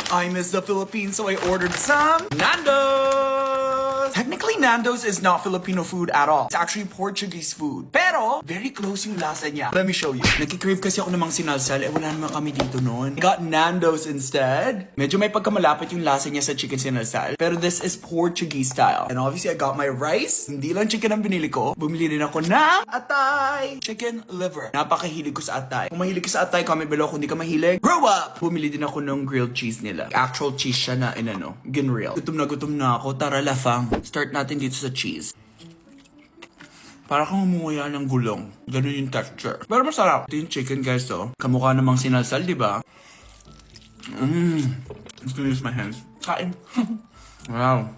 I miss the Philippines, so I ordered some Nando's! Technically, Nando's is not Filipino food at all. It's actually Portuguese food. Pero, very close yung lasa niya. Let me show you. Nagkikrave kasi ako ng mga sinalsal. Wala naman kami dito noon. I got Nando's instead. Medyo may pagkamalapit yung lasa niya sa chicken sinalsal. Pero this is Portuguese style. And obviously, I got my rice. Hindi lang chicken ang binili ko. Bumili din ako ng atay. Chicken liver. Napakahilig ko sa atay. Kung mahilig ka sa atay, comment below. Kung di ka mahilig, grow up! Bumili din ako ng grilled cheese nila. Actual cheese siya na ginreal. Gutom na ako. Tara, lafang. Start natin dito sa cheese. Para kang umuya ng gulong. Ganun yung texture. Pero masarap. Ito yung chicken, guys, oh. Kamukha namang sinalsal, di ba? I'm just gonna use my hands. Kain. Wow.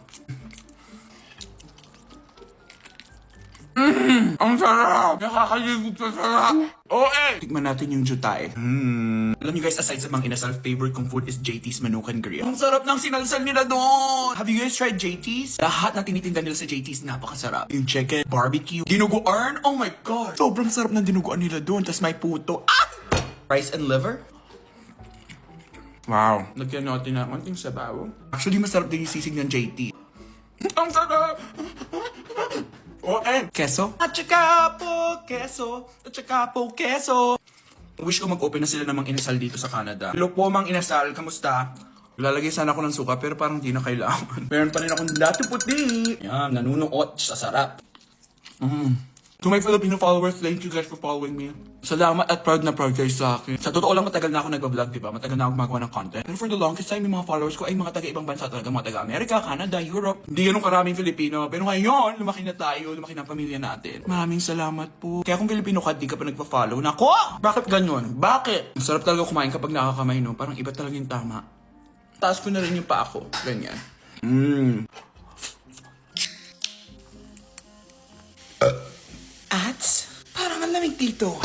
Ang sarap! Nakakaligog sa sarap! Tikman natin yung jutay. Alam niyo guys, aside sa mga inasal, favorite kong food is JT's Manukan Grill. Ang sarap ng sinalsal nila doon! Have you guys tried JT's? Lahat na tinitinda nila sa JT's, napakasarap. Yung chicken, barbecue, dinuguan, oh my god! Sobrang sarap ng dinuguan nila doon, tas may puto. Rice and liver? Wow. Lagyan natin na konting sabaw. Actually, masarap din yung sisig ng JT. Ang sarap! Queso? At saka po, queso. At saka po, queso. Wish ko mag-open na sila ng mga inasal dito sa Canada. Hello po, mga inasal. Kamusta? Lalagay sana ako ng suka pero parang di na kailangan. Meron pa rin akong dati puti. Yan, nanunuot sa sarap. To my Filipino followers, thank you guys for following me. Salamat at proud na proud guys sa akin. Sa totoo lang, matagal na ako nagbablog, diba? Matagal na ako gumagawa ng content. Pero for the longest time, yung mga followers ko ay mga taga-ibang bansa talaga. Mga taga-America, Canada, Europe. Hindi ganun karaming Filipino. Pero ngayon, lumaki na tayo, lumaki na ang pamilya natin. Maraming salamat po. Kaya kung Filipino ka, di ka pa nagpa-follow. Nako! Bakit ganun? Bakit? Ang sarap talaga kumain kapag nakakamay, no? Parang iba talaga yung tama. Taas ko na rin yung paa ko. Ganyan. At parang ang lamig dito.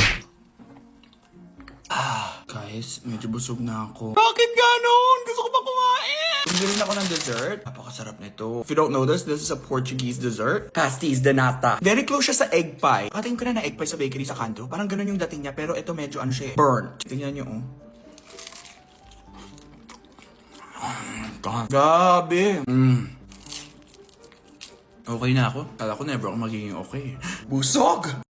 Guys, medyo busog na ako. Bakit ganon? Gusto ko pa kumain! Bumili rin ako ng dessert. Napakasarap nito. If you don't know this is a Portuguese dessert. Pasties de nata. Very close siya sa egg pie. Katingin ko na egg pie sa bakery sa kanto. Parang ganon yung dating niya. Pero ito medyo burnt. Tingnan nyo, oh. God. Gabi. Okay na ako. Kala ko never ako magiging okay. Busog!